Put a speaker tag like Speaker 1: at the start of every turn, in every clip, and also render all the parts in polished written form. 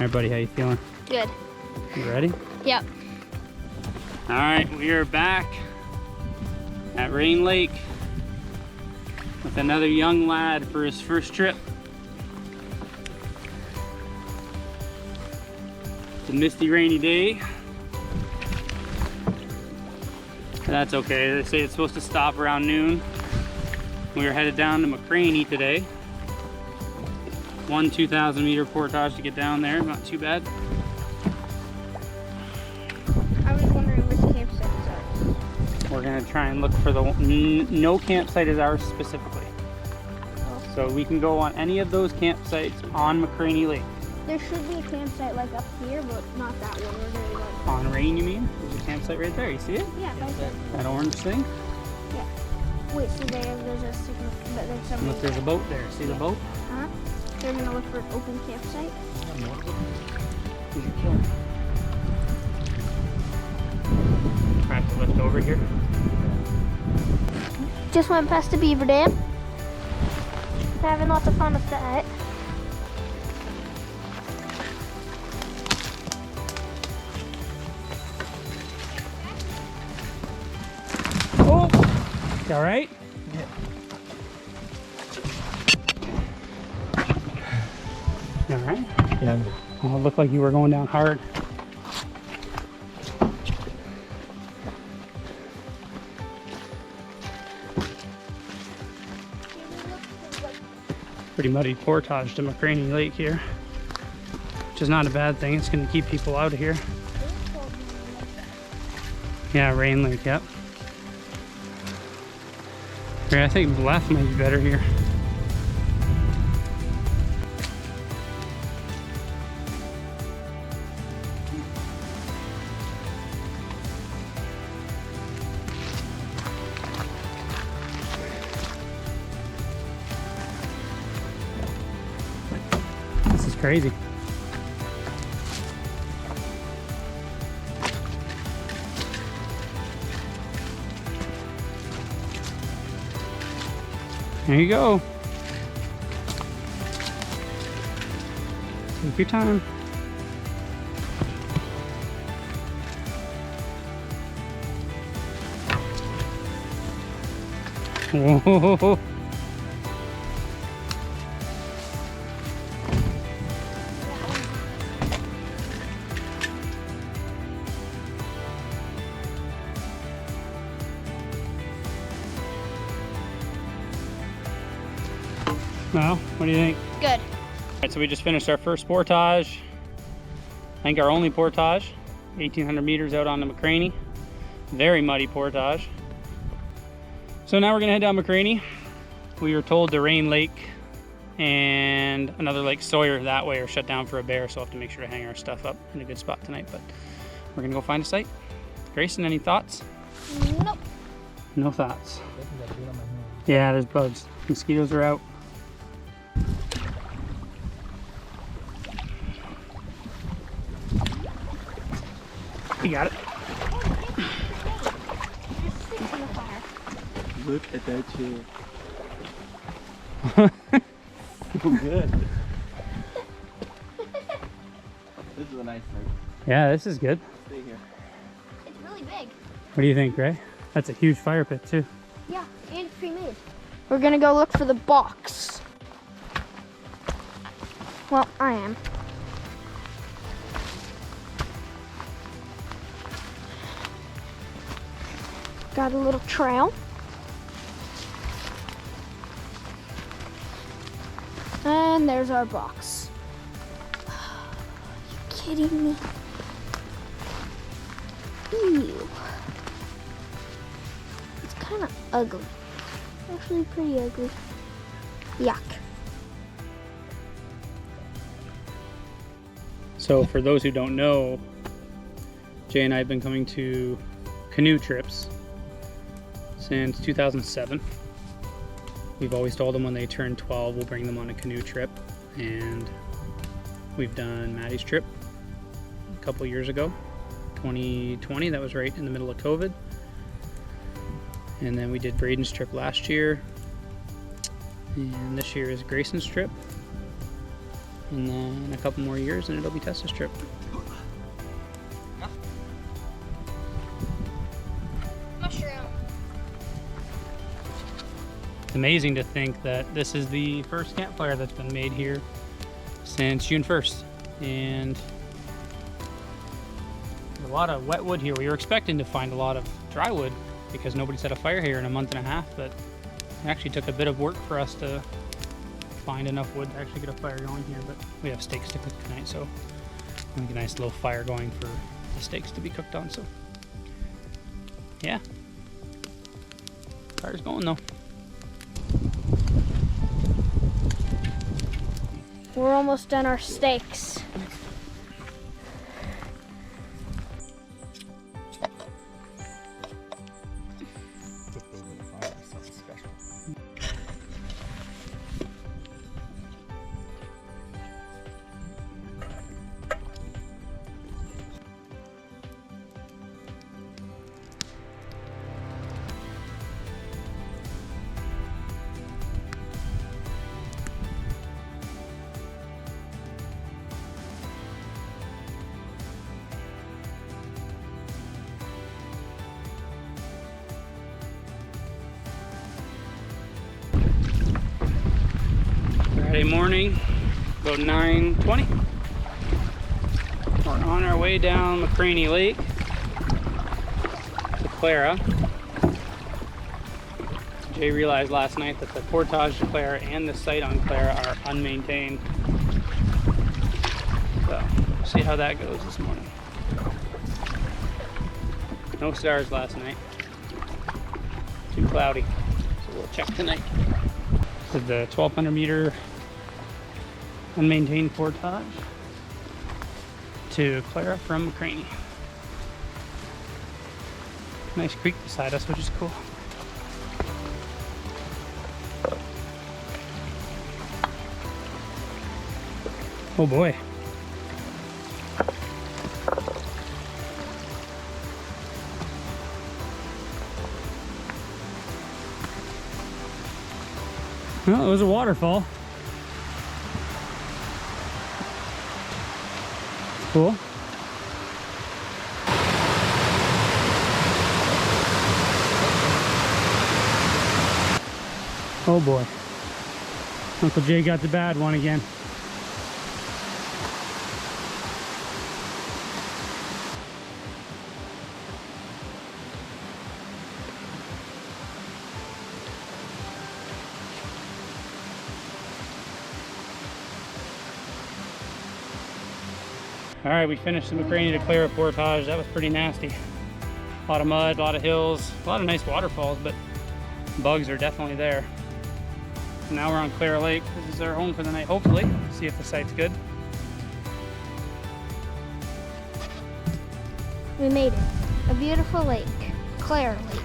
Speaker 1: right, buddy, how you feeling?
Speaker 2: Good.
Speaker 1: You ready?
Speaker 2: Yep.
Speaker 1: All right, we are back at Rain Lake with another young lad for his first trip. It's a misty, rainy day. That's okay. They say it's supposed to stop around noon. We are headed down to McCraney today. One 2,000 meter portage to get down there. Not too bad.
Speaker 2: I was wondering which campsites are.
Speaker 1: We're gonna try and look for the no campsite is ours specifically.
Speaker 2: Oh.
Speaker 1: So we can go on any of those campsites on McCraney Lake.
Speaker 2: There should be a campsite like up here, but not that one. We're gonna go.
Speaker 1: On Rain, you mean? There's a campsite right there. You see it?
Speaker 2: Yeah, right there.
Speaker 1: That orange thing?
Speaker 2: Yeah. Wait, so there's a signal, but there's something.
Speaker 1: Look, there's a boat there. See the boat?
Speaker 2: Huh? They're gonna look for an open campsite.
Speaker 1: Who's your killer? Try to lift over here.
Speaker 2: Just went past the beaver dam. Having lots of fun with that.
Speaker 1: Oh! You all right?
Speaker 3: Yeah.
Speaker 1: You all right?
Speaker 3: Yeah.
Speaker 1: Oh, it looked like you were going down hard. Pretty muddy portage to McCraney Lake here, which is not a bad thing. It's going to keep people out of here. Yeah, Rain Lake, yep. Yeah, I think left might be better here. This is crazy. There you go. Take your time. Whoa. Well, what do you think?
Speaker 2: Good.
Speaker 1: All right, so we just finished our first portage. I think our only portage, 1,800 meters out onto McCraney. Very muddy portage. So now we're gonna head down McCraney. We were told the Rain Lake and another Lake Sawyer that way are shut down for a bear, so we'll have to make sure to hang our stuff up in a good spot tonight, but we're gonna go find a site. Grayson, any thoughts?
Speaker 2: Nope.
Speaker 1: No thoughts. Yeah, there's bugs. Mosquitoes are out. You got it.
Speaker 3: Look at that chair. Oh, good. This is a nice thing.
Speaker 1: Yeah, this is good.
Speaker 3: Stay here.
Speaker 2: It's really big.
Speaker 1: What do you think, Ray? That's a huge fire pit too.
Speaker 2: Yeah, and it's pre-made. We're gonna go look for the box. Well, I am. Got a little trail. And there's our box. Are you kidding me? Ew. It's kind of ugly. Actually pretty ugly. Yuck.
Speaker 1: So for those who don't know, Jay and I have been coming to canoe trips since 2007. We've always told them when they turn 12, we'll bring them on a canoe trip. And we've done Maddie's trip a couple years ago, 2020, that was right in the middle of COVID. And then we did Braden's trip last year. And this year is Grayson's trip. And then a couple more years and it'll be Tessa's trip.
Speaker 2: Mushroom.
Speaker 1: It's amazing to think that this is the first campfire that's been made here since June 1st. And a lot of wet wood here. We were expecting to find a lot of dry wood because nobody's had a fire here in a month and a half, but it actually took a bit of work for us to find enough wood to actually get a fire going here. But we have steaks to cook tonight, so we'll make a nice little fire going for the steaks to be cooked on. So yeah, fire's going though.
Speaker 2: We're almost done our steaks.
Speaker 1: Friday morning, about 9:20. We're on our way down McCraney Lake to Clara. Jay realized last night that the portage to Clara and the site on Clara are unmaintained. So, we'll see how that goes this morning. No stars last night. Too cloudy. So we'll check tonight. This is the 1,200 meter unmaintained portage to Clara from McCraney. Nice creek beside us, which is cool. Oh boy. Well, it was a waterfall. Cool. Oh boy. Uncle Jay got the bad one again. All right, we finished the McCraney to Clara portage. That was pretty nasty. A lot of mud, a lot of hills, a lot of nice waterfalls, but bugs are definitely there. Now we're on Clara Lake. This is our home for the night, hopefully. See if the site's good.
Speaker 2: We made it. A beautiful lake. Clara Lake.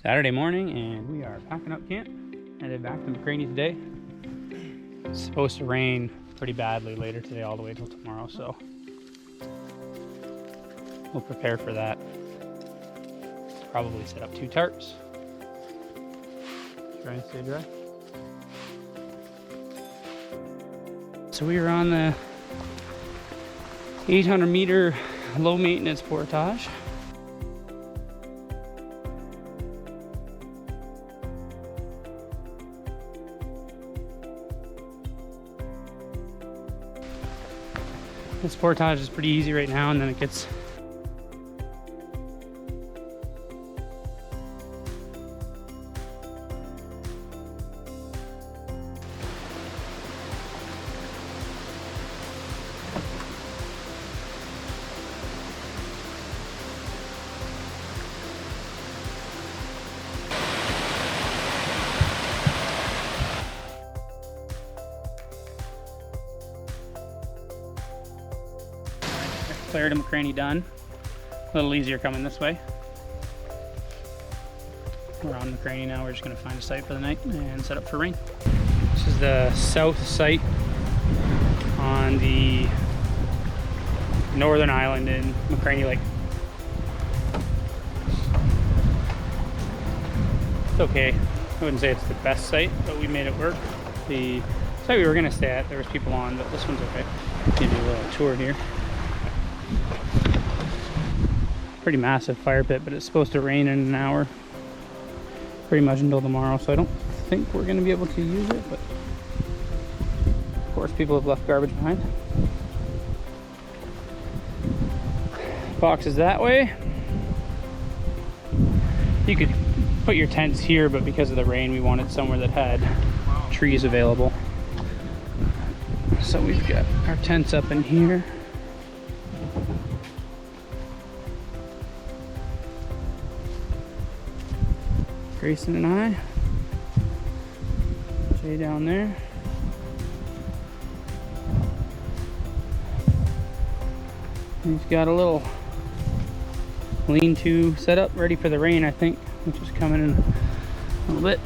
Speaker 1: Saturday morning, and we are packing up camp, headed back to McCraney today. It's supposed to rain pretty badly later today, all the way till tomorrow, so we'll prepare for that. Probably set up 2 tarps. Try and stay dry. So we were on the 800-meter low maintenance portage. This portage is pretty easy right now, and then it gets Clara to McCraney done. A little easier coming this way. We're on McCraney now. We're just going to find a site for the night and set up for rain. This is the south site on the northern island in McCraney Lake. It's okay. I wouldn't say it's the best site, but we made it work. The site we were going to stay at, there was people on, but this one's okay. Give you a little tour here. Pretty massive fire pit, but it's supposed to rain in an hour pretty much until tomorrow, so I don't think we're going to be able to use it, but of course people have left garbage behind. Box is that way. You could put your tents here, but because of the rain we wanted somewhere that had trees available, so we've got our tents up in here. Grayson and I, Jay down there. He's got a little lean-to set up ready for the rain, I think, which is coming in a little bit.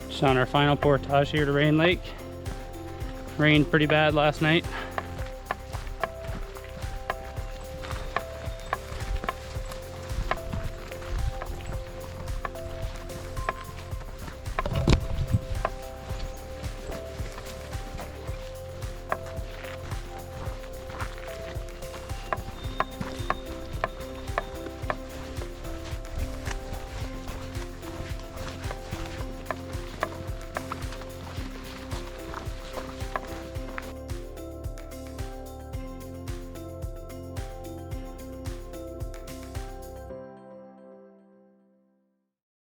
Speaker 1: Just on our final portage here to Rain Lake. Rained pretty bad last night.